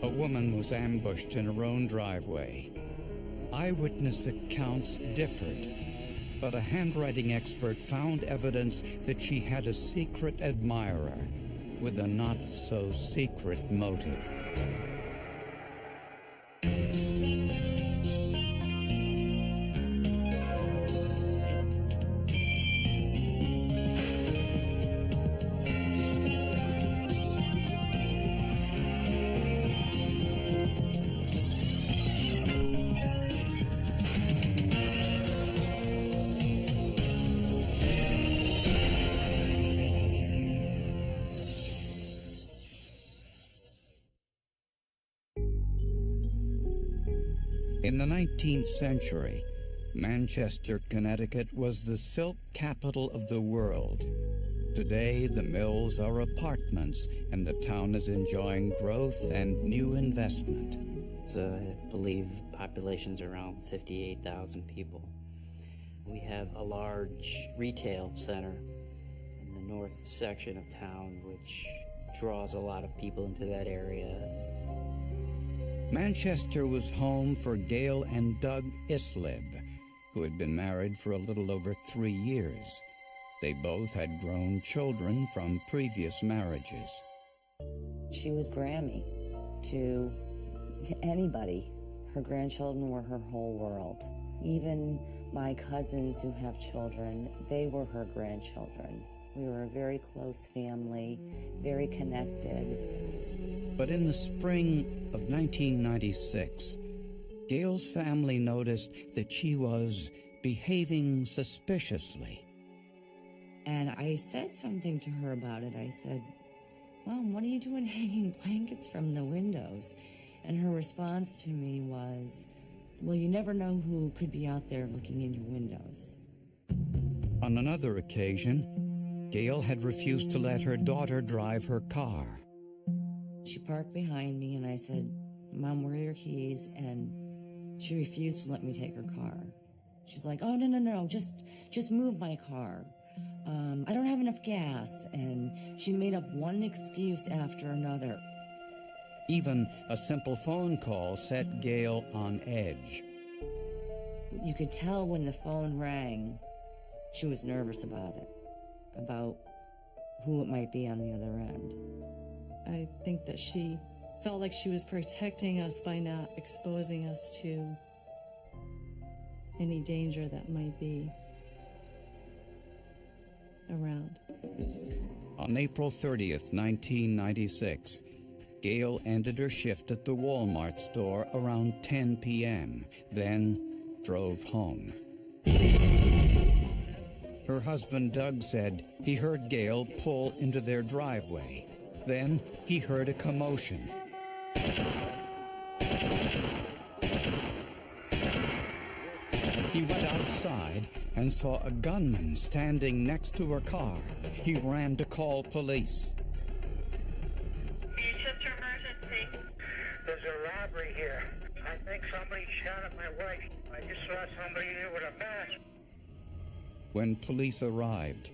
a woman was ambushed in her own driveway. Eyewitness accounts differed, but a handwriting expert found evidence that she had a secret admirer with a not-so-secret motive. In the 19th century, Manchester, Connecticut was the silk capital of the world. Today, the mills are apartments, and the town is enjoying growth and new investment. I believe population's around 58,000 people. We have a large retail center in the north section of town, which draws a lot of people into that area. Manchester was home for Gail and Doug Islib, who had been married for a little over 3 years. They both had grown children from previous marriages. She was Grammy to anybody. Her grandchildren were her whole world. Even my cousins who have children, they were her grandchildren. We were a very close family, very connected. But in the spring of 1996, Gail's family noticed that she was behaving suspiciously. And I said something to her about it. I said, "Mom, what are you doing hanging blankets from the windows?" And her response to me was, "Well, you never know who could be out there looking in your windows." On another occasion, Gail had refused to let her daughter drive her car. She parked behind me and I said, "Mom, where are your keys?" And she refused to let me take her car. She's like, "Oh, no, just move my car. I don't have enough gas." And she made up one excuse after another. Even a simple phone call set Gail on edge. You could tell when the phone rang, she was nervous about it, about who it might be on the other end. I think that she felt like she was protecting us by not exposing us to any danger that might be around. On April 30th, 1996, Gail ended her shift at the Walmart store around 10 p.m., then drove home. Her husband, Doug, said he heard Gail pull into their driveway. Then he heard a commotion. He went outside and saw a gunman standing next to her car. He ran to call police. Manchester emergency. There's a robbery here. I think somebody shot at my wife. I just saw somebody here with a mask. When police arrived,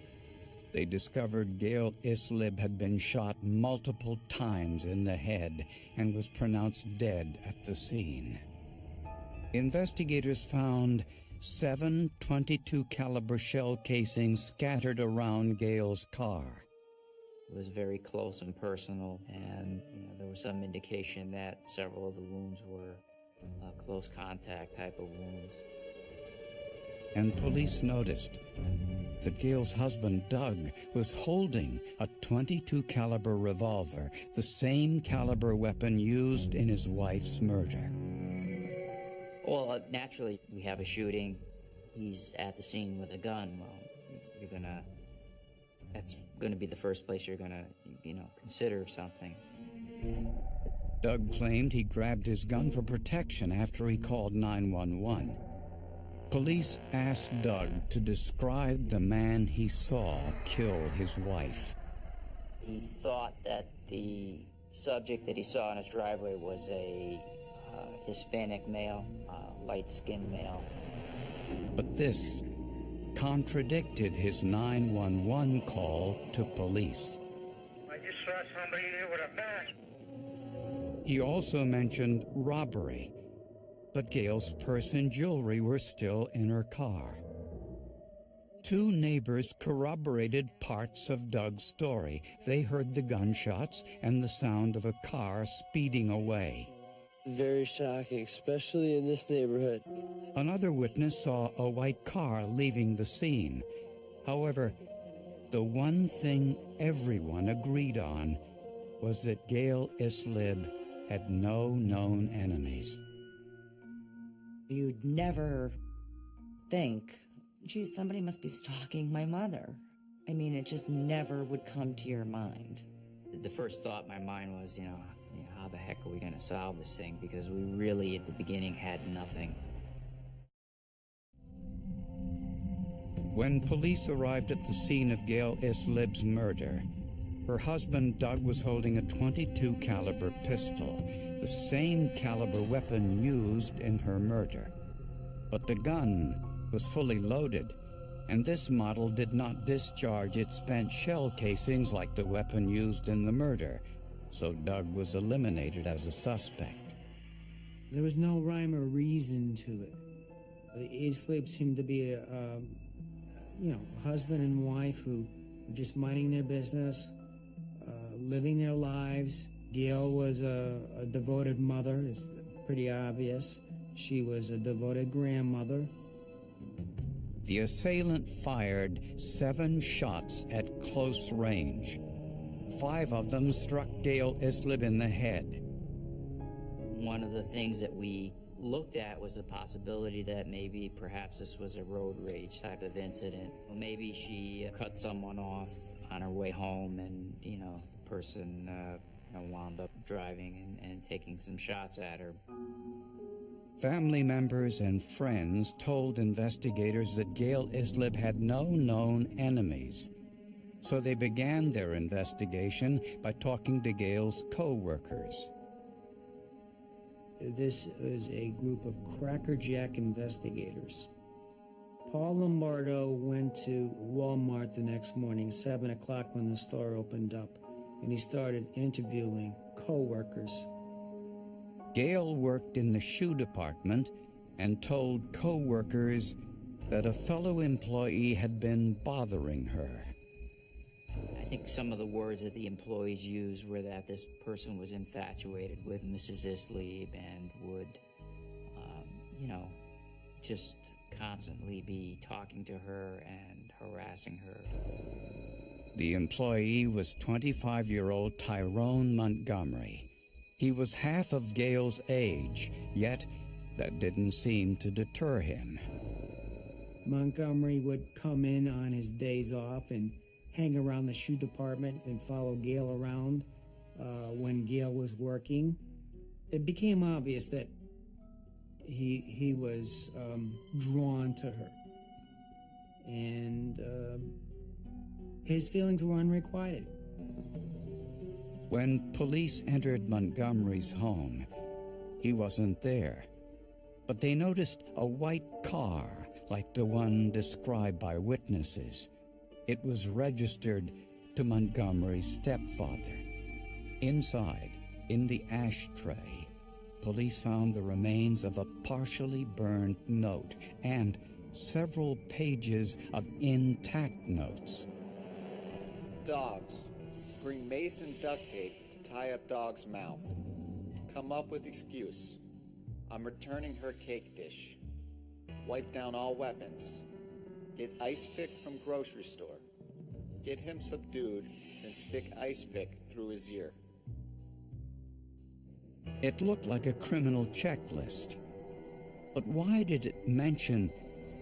they discovered Gail Islib had been shot multiple times in the head and was pronounced dead at the scene. Investigators found 7 .22 caliber shell casings scattered around Gail's car. It was very close and personal, and there was some indication that several of the wounds were close contact type of wounds. And police noticed that Gail's husband, Doug, was holding a .22 caliber revolver, the same caliber weapon used in his wife's murder. Well, naturally, we have a shooting. He's at the scene with a gun. Well, that's gonna be the first place you're gonna, consider something. Doug claimed he grabbed his gun for protection after he called 911. Police asked Doug to describe the man he saw kill his wife. He thought that the subject that he saw in his driveway was a Hispanic male, light-skinned male. But this contradicted his 911 call to police. I just saw somebody here with a mask. He also mentioned robbery, but Gail's purse and jewelry were still in her car. Two neighbors corroborated parts of Doug's story. They heard the gunshots and the sound of a car speeding away. Very shocking, especially in this neighborhood. Another witness saw a white car leaving the scene. However, the one thing everyone agreed on was that Gail Islib had no known enemies. You'd never think, gee, somebody must be stalking my mother. I mean, it just never would come to your mind. The first thought in my mind was, how the heck are we going to solve this thing? Because we really, at the beginning, had nothing. When police arrived at the scene of Gail Islib's murder, her husband Doug was holding a .22 caliber pistol, the same caliber weapon used in her murder. But the gun was fully loaded, and this model did not discharge its spent shell casings like the weapon used in the murder, so Doug was eliminated as a suspect. There was no rhyme or reason to it. The Islib seemed to be a husband and wife who were just minding their business, living their lives. Gail was a devoted mother, it's pretty obvious. She was a devoted grandmother. The assailant fired 7 shots at close range. 5 of them struck Gail Islib in the head. One of the things that we looked at was the possibility that maybe perhaps this was a road rage type of incident. Maybe she cut someone off on her way home and, the person wound up driving and taking some shots at her. Family members and friends told investigators that Gail Islib had no known enemies. So they began their investigation by talking to Gail's co-workers. This is a group of crackerjack investigators. Paul Lombardo went to Walmart the next morning, 7 o'clock when the store opened up, and he started interviewing co-workers. Gail worked in the shoe department and told co-workers that a fellow employee had been bothering her. I think some of the words that the employees used were that this person was infatuated with Mrs. Islib and would, just constantly be talking to her and harassing her. The employee was 25-year-old Tyrone Montgomery. He was half of Gail's age, yet that didn't seem to deter him. Montgomery would come in on his days off and hang around the shoe department and follow Gail around when Gail was working. It became obvious that he was drawn to her. And his feelings were unrequited. When police entered Montgomery's home, he wasn't there. But they noticed a white car like the one described by witnesses. It was registered to Montgomery's stepfather. Inside, in the ashtray, police found the remains of a partially burned note and several pages of intact notes. Dogs. Bring mace and duct tape to tie up dog's mouth. Come up with excuse. I'm returning her cake dish. Wipe down all weapons. Get ice pick from grocery store. Get him subdued, then stick ice pick through his ear. It looked like a criminal checklist. But why did it mention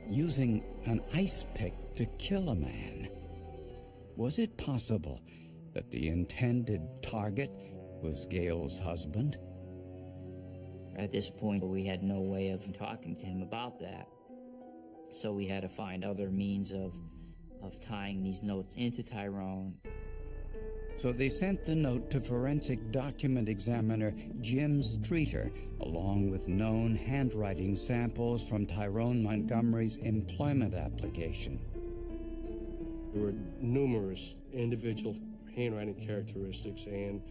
using an ice pick to kill a man? Was it possible that the intended target was Gail's husband? At this point, we had no way of talking to him about that. So we had to find other means of tying these notes into Tyrone. So they sent the note to forensic document examiner Jim Streeter, along with known handwriting samples from Tyrone Montgomery's employment application. There were numerous individual handwriting characteristics and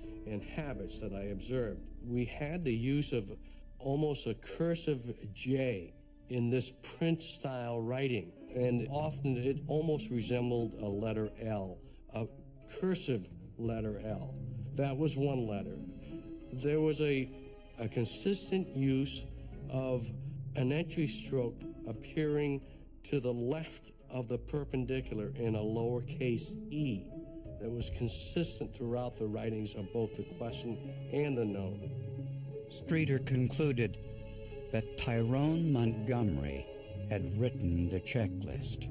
habits that I observed. We had the use of almost a cursive J in this print-style writing, and often it almost resembled a letter L, a cursive letter L. That was one letter. There was a consistent use of an entry stroke appearing to the left of the perpendicular in a lowercase e that was consistent throughout the writings of both the question and the note. Streeter concluded that Tyrone Montgomery had written the checklist.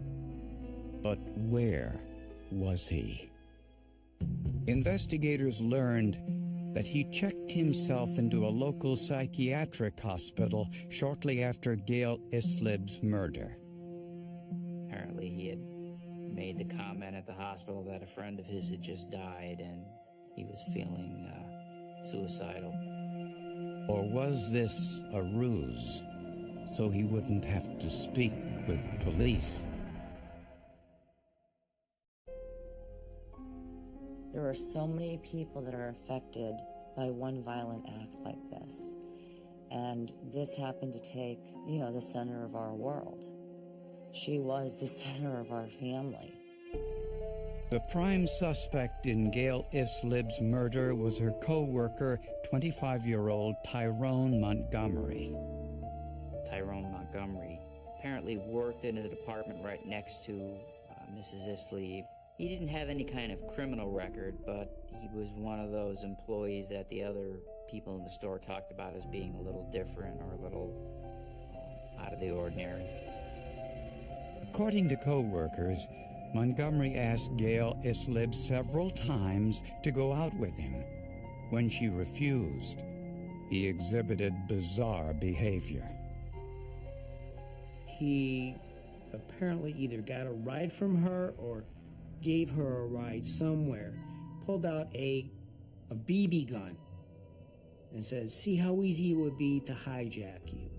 But where was he? Investigators learned that he checked himself into a local psychiatric hospital shortly after Gail Islib's murder. Apparently he had made the comment at the hospital that a friend of his had just died and he was feeling suicidal. Or was this a ruse so he wouldn't have to speak with police? There are so many people that are affected by one violent act like this. And this happened to take, the center of our world. She was the center of our family. The prime suspect in Gail Islib's murder was her co-worker, 25-year-old Tyrone Montgomery. Tyrone Montgomery apparently worked in a department right next to Mrs. Islib. He didn't have any kind of criminal record, but he was one of those employees that the other people in the store talked about as being a little different or a little out of the ordinary. According to co-workers, Montgomery asked Gail Islib several times to go out with him. When she refused, he exhibited bizarre behavior. He apparently either got a ride from her or gave her a ride somewhere, pulled out a BB gun and said, "See how easy it would be to hijack you,"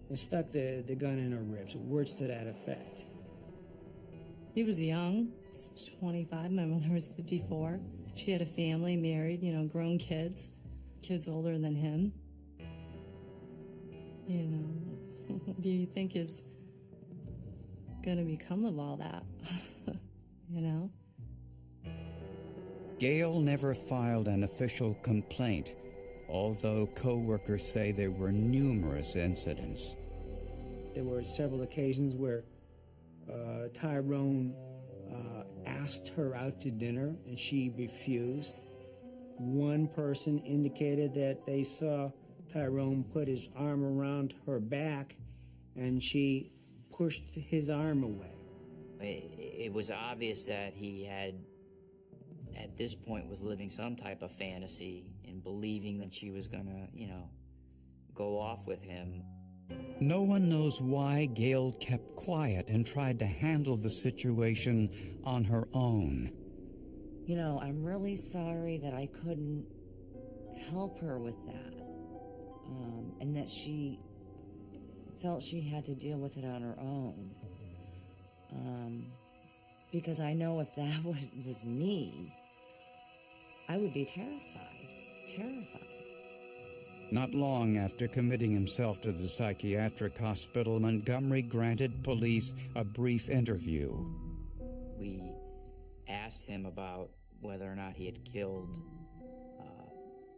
and stuck the gun in her ribs, words to that effect. He was young, 25, my mother was 54. She had a family, married, grown kids older than him. What do you think is going to become of all that? Gail never filed an official complaint, although co-workers say there were numerous incidents. There were several occasions where Tyrone asked her out to dinner and she refused. One person indicated that they saw Tyrone put his arm around her back and she pushed his arm away. It was obvious that he had, at this point, was living some type of fantasy and believing that she was gonna, go off with him. No one knows why Gail kept quiet and tried to handle the situation on her own. I'm really sorry that I couldn't help her with that. And that she felt she had to deal with it on her own. Because I know if that was me, I would be terrified. Not long after committing himself to the psychiatric hospital, Montgomery granted police a brief interview. We asked him about whether or not he had killed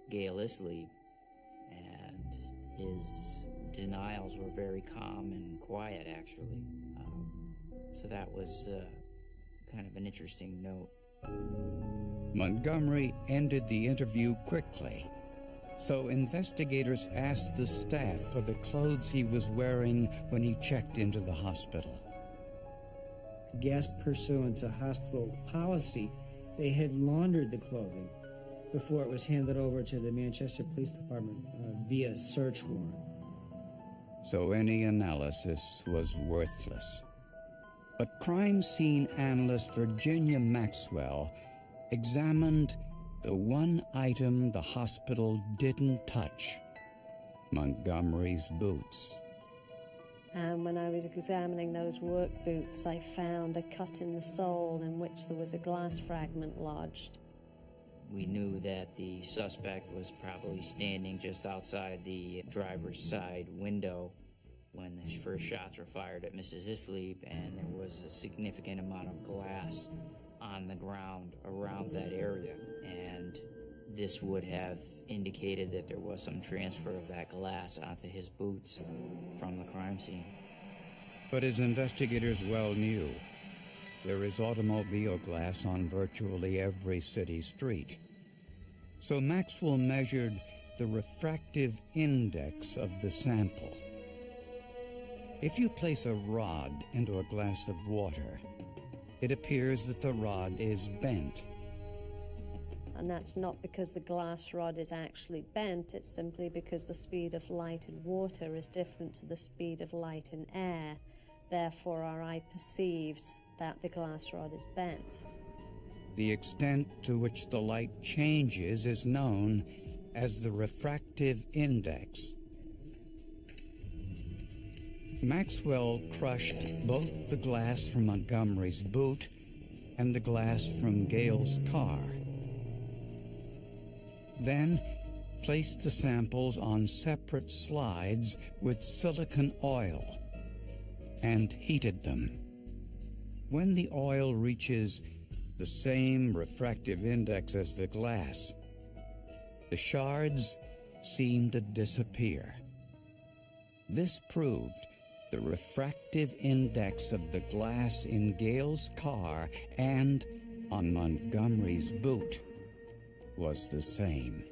Gail Islib, and his denials were very calm and quiet, actually. So that was kind of an interesting note. Montgomery ended the interview quickly, so investigators asked the staff for the clothes he was wearing when he checked into the hospital. I guess pursuant to hospital policy, they had laundered the clothing before it was handed over to the Manchester Police Department via search warrant. So any analysis was worthless. But crime scene analyst Virginia Maxwell examined the one item the hospital didn't touch: Montgomery's boots. And when I was examining those work boots, I found a cut in the sole in which there was a glass fragment lodged. We knew that the suspect was probably standing just outside the driver's side window when the first shots were fired at Mrs. Islip, and there was a significant amount of glass on the ground around that area, and this would have indicated that there was some transfer of that glass onto his boots from the crime scene. But as investigators well knew, there is automobile glass on virtually every city street. So Maxwell measured the refractive index of the sample. If you place a rod into a glass of water, it appears that the rod is bent. And that's not because the glass rod is actually bent, it's simply because the speed of light in water is different to the speed of light in air. Therefore, our eye perceives that the glass rod is bent. The extent to which the light changes is known as the refractive index. Maxwell crushed both the glass from Montgomery's boot and the glass from Gale's car. Then placed the samples on separate slides with silicon oil and heated them. When the oil reaches the same refractive index as the glass, the shards seem to disappear. This proved the refractive index of the glass in Gale's car and on Montgomery's boot was the same.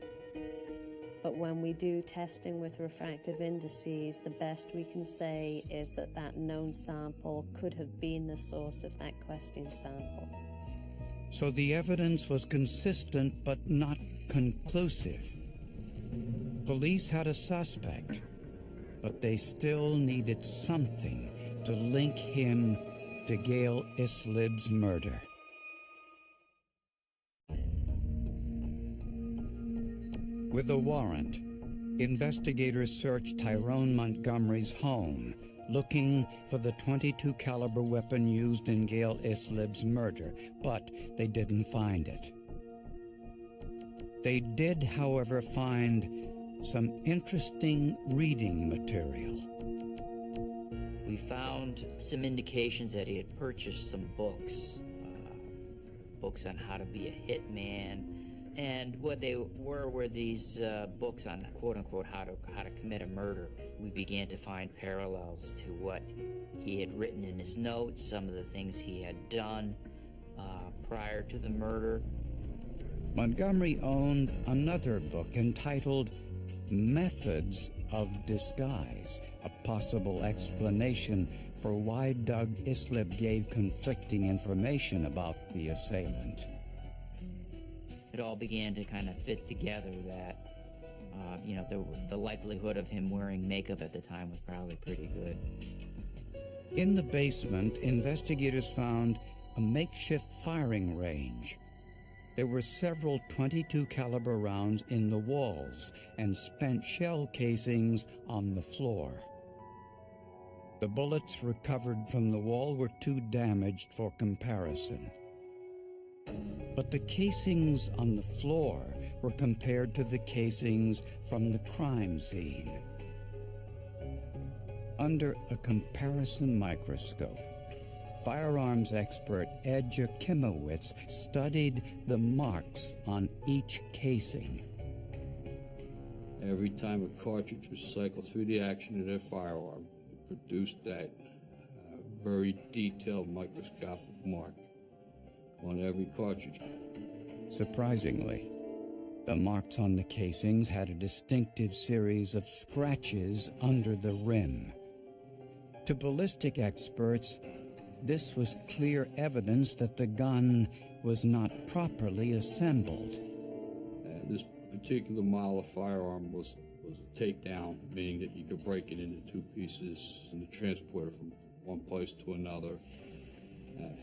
But when we do testing with refractive indices, the best we can say is that that known sample could have been the source of that question sample. So the evidence was consistent but not conclusive. Police had a suspect, but they still needed something to link him to Gale Islip's murder. With a warrant, investigators searched Tyrone Montgomery's home, looking for the .22 caliber weapon used in Gale Islip's murder, but they didn't find it. They did, however, find some interesting reading material. We found some indications that he had purchased some books, books on how to be a hitman, and what they were these books on quote-unquote how to commit a murder. We began to find parallels to what he had written in his notes, some of the things he had done prior to the murder. Montgomery owned another book entitled Methods of Disguise, a possible explanation for why Doug Islip gave conflicting information about the assailant. It all began to kind of fit together that, the likelihood of him wearing makeup at the time was probably pretty good. In the basement, investigators found a makeshift firing range. There were several .22 caliber rounds in the walls and spent shell casings on the floor. The bullets recovered from the wall were too damaged for comparison. But the casings on the floor were compared to the casings from the crime scene. Under a comparison microscope, firearms expert Ed Jakimowicz studied the marks on each casing. Every time a cartridge was cycled through the action of their firearm, it produced that very detailed microscopic mark on every cartridge. Surprisingly, the marks on the casings had a distinctive series of scratches under the rim. To ballistic experts, this was clear evidence that the gun was not properly assembled. This particular model of firearm was a takedown, meaning that you could break it into two pieces and transport it from one place to another.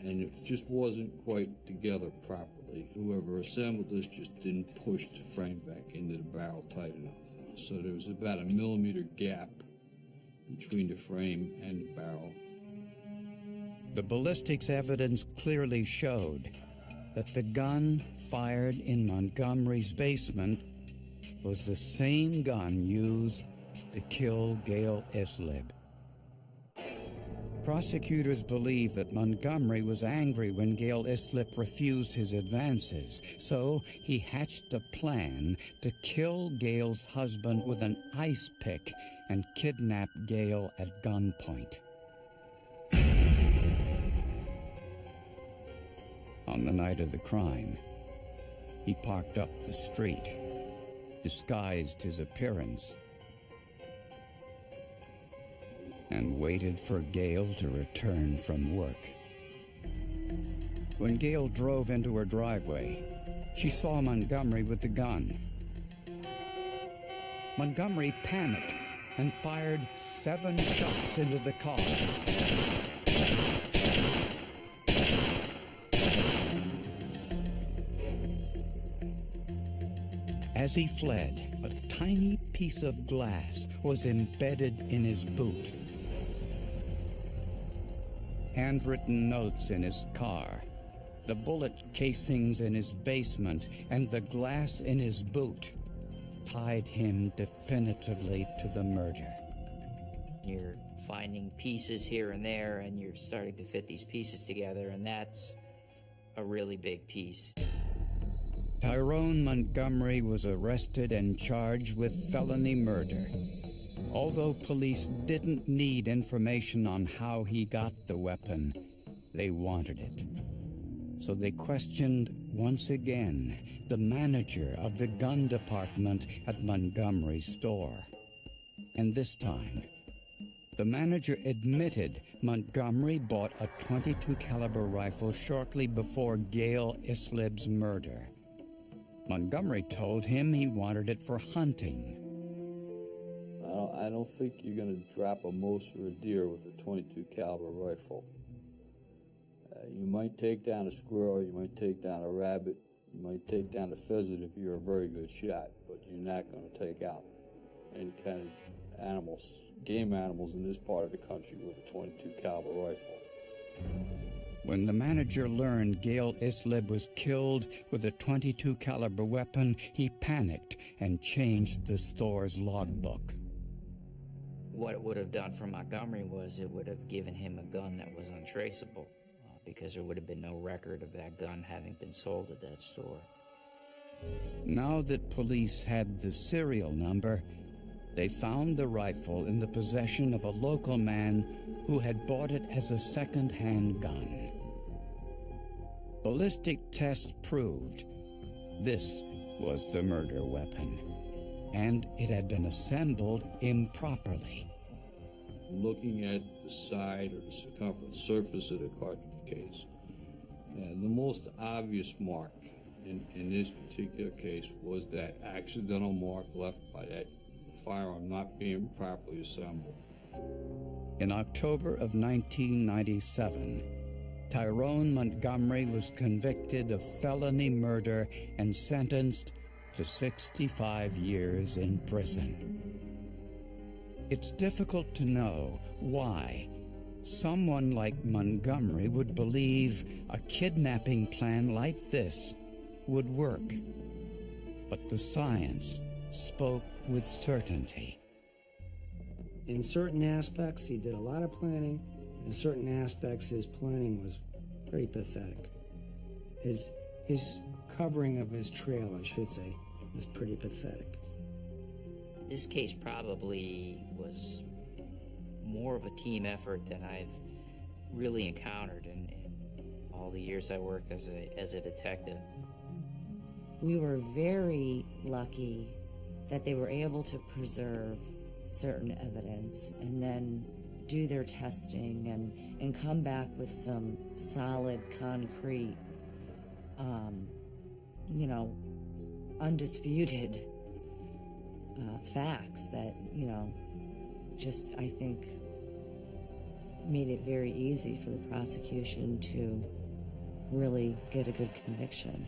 And it just wasn't quite together properly. Whoever assembled this just didn't push the frame back into the barrel tight enough. So there was about a millimeter gap between the frame and the barrel. The ballistics evidence clearly showed that the gun fired in Montgomery's basement was the same gun used to kill Gail Islib. Prosecutors believe that Montgomery was angry when Gail Islip refused his advances, so he hatched a plan to kill Gail's husband with an ice pick and kidnap Gail at gunpoint. On the night of the crime, he parked up the street, disguised his appearance, and waited for Gail to return from work. When Gail drove into her driveway, she saw Montgomery with the gun. Montgomery panicked and fired 7 shots into the car. As he fled, a tiny piece of glass was embedded in his boot. Handwritten notes in his car, the bullet casings in his basement, and the glass in his boot tied him definitively to the murder. You're finding pieces here and there, and you're starting to fit these pieces together, and that's a really big piece. Tyrone Montgomery was arrested and charged with felony murder. Although police didn't need information on how he got the weapon, they wanted it. So they questioned once again the manager of the gun department at Montgomery's store. And this time, the manager admitted Montgomery bought a .22 caliber rifle shortly before Gail Islib's murder. Montgomery told him he wanted it for hunting. I don't think you're going to drop a moose or a deer with a .22 caliber rifle. You might take down a squirrel, you might take down a rabbit, you might take down a pheasant if you're a very good shot, but you're not going to take out any kind of animals, game animals in this part of the country with a .22 caliber rifle. When the manager learned Gail Islib was killed with a .22 caliber weapon, he panicked and changed the store's logbook. What it would have done for Montgomery was it would have given him a gun that was untraceable, because there would have been no record of that gun having been sold at that store. Now that police had the serial number, they found the rifle in the possession of a local man who had bought it as a second-hand gun. Ballistic tests proved this was the murder weapon, and it had been assembled improperly. Looking at the side or the circumference surface of the cartridge case, the most obvious mark in this particular case was that accidental mark left by that firearm not being properly assembled. In October of 1997, Tyrone Montgomery was convicted of felony murder and sentenced to 65 years in prison. It's difficult to know why someone like Montgomery would believe a kidnapping plan like this would work. But the science spoke with certainty. In certain aspects, he did a lot of planning. In certain aspects, his planning was pretty pathetic. His covering of his trail, I should say, was pretty pathetic. This case probably was more of a team effort than I've really encountered in all the years I worked as a detective. We were very lucky that they were able to preserve certain evidence and then do their testing and come back with some solid, concrete, undisputed facts that, just, I think, made it very easy for the prosecution to really get a good conviction.